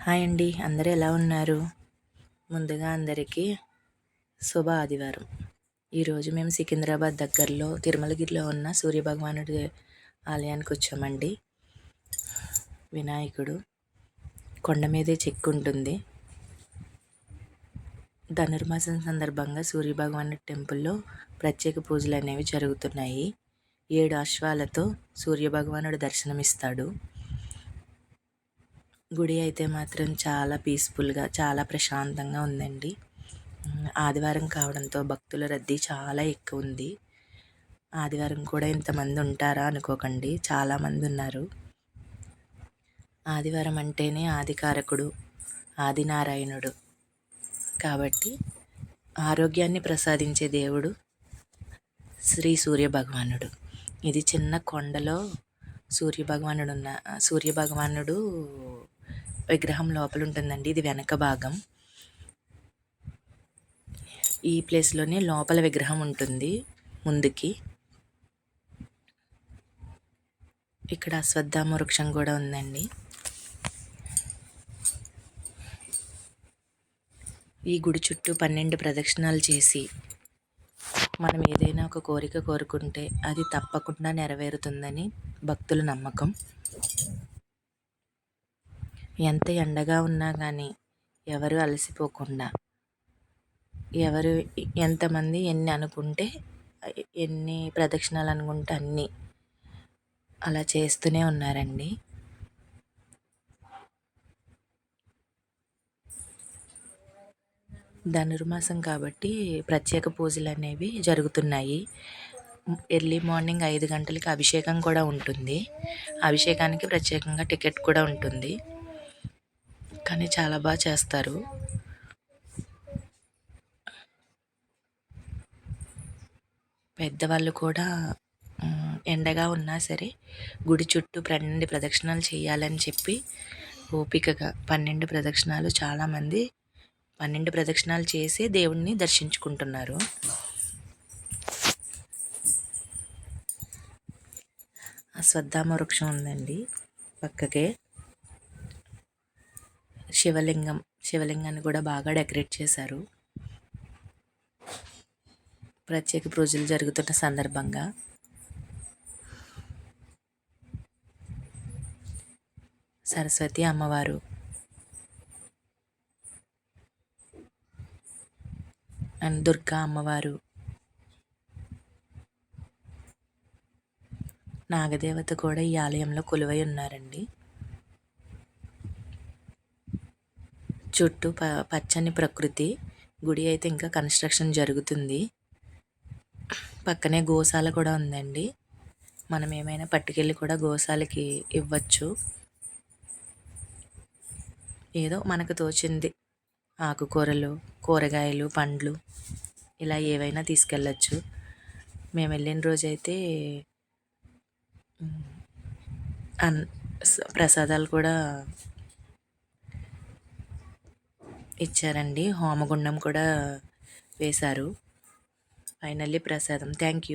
Hi అండి, అందరూ ఎలా ఉన్నారు? ముందుగా అందరికీ శుభ ఆదివారం. ఈరోజు మేము సికింద్రాబాద్ దగ్గరలో తిరుమలగిరిలో ఉన్న సూర్యభగవానుడి ఆలయానికి వచ్చామండి. వినాయకుడు కొండ మీదే చెక్కు ఉంటుంది. ధనుర్మాసం సందర్భంగా సూర్యభగవానుడి టెంపుల్లో ప్రత్యేక పూజలు అనేవి జరుగుతున్నాయి. 7 అశ్వాలతో సూర్యభగవానుడు దర్శనమిస్తాడు. గుడి అయితే మాత్రం చాలా పీస్ఫుల్గా, చాలా ప్రశాంతంగా ఉందండి. ఆదివారం కావడంతో భక్తుల రద్దీ చాలా ఎక్కువ ఉంది. ఆదివారం కూడా ఇంతమంది ఉంటారా అనుకోకండి, చాలామంది ఉన్నారు. ఆదివారం అంటేనే ఆదికారకుడు, ఆదినారాయణుడు కాబట్టి ఆరోగ్యాన్ని ప్రసాదించే దేవుడు శ్రీ సూర్యభగవానుడు. ఇది చిన్న కొండలో సూర్యభగవానుడు విగ్రహం లోపల ఉంటుందండి. ఇది వెనక భాగం. ఈ ప్లేస్లోనే లోపల విగ్రహం ఉంటుంది ముందుకి. ఇక్కడ అశ్వత్థామ వృక్షం కూడా ఉందండి. ఈ గుడి చుట్టూ 12 ప్రదక్షిణాలు చేసి మనం ఏదైనా ఒక కోరిక కోరుకుంటే అది తప్పకుండా నెరవేరుతుందని భక్తుల నమ్మకం. ఎంత ఎండగా ఉన్నా కానీ ఎవరు అలసిపోకుండా, ఎవరు ఎంతమంది ఎన్ని ప్రదక్షిణాలు అనుకుంటే అన్నీ అలా చేస్తూనే ఉన్నారండి. ధనుర్మాసం కాబట్టి ప్రత్యేక పూజలు అనేవి జరుగుతున్నాయి. ఎర్లీ మార్నింగ్ 5 గంటలకి అభిషేకం కూడా ఉంటుంది. అభిషేకానికి ప్రత్యేకంగా టికెట్ కూడా ఉంటుంది. కానీ చాలా బాగా చేస్తారు. పెద్దవాళ్ళు కూడా ఎండగా ఉన్నా సరే గుడి చుట్టూ 12 ప్రదక్షిణాలు చేయాలని చెప్పి ఓపికగా 12 ప్రదక్షిణాలు చాలామంది 12 ప్రదక్షిణాలు చేసి దేవుణ్ణి దర్శించుకుంటున్నారు. అశ్వత్థామ వృక్షం ఉందండి పక్కకే. శివలింగాన్ని కూడా బాగా డెకరేట్ చేశారు ప్రత్యేక పూజలు జరుగుతున్న సందర్భంగా. సరస్వతి అమ్మవారు, అండ్ దుర్గా అమ్మవారు, నాగదేవత కూడా ఈ ఆలయంలో కొలువై ఉన్నారండి. చుట్టూ పచ్చని ప్రకృతి. గుడి అయితే ఇంకా కన్స్ట్రక్షన్ జరుగుతుంది. పక్కనే గోశాల కూడా ఉందండి. మనం ఏమైనా పట్టుకెళ్ళి కూడా గోశాలకి ఇవ్వచ్చు. ఏదో మనకు తోచింది ఆకుకూరలు, కూరగాయలు, పండ్లు ఇలా ఏవైనా తీసుకెళ్ళచ్చు. మేము వెళ్ళిన రోజైతే ప్రసాదాలు కూడా ఇచ్చారండి. హోమగుండం కూడా వేశారు. ఫైనల్లీ ప్రసాదం. Thank you.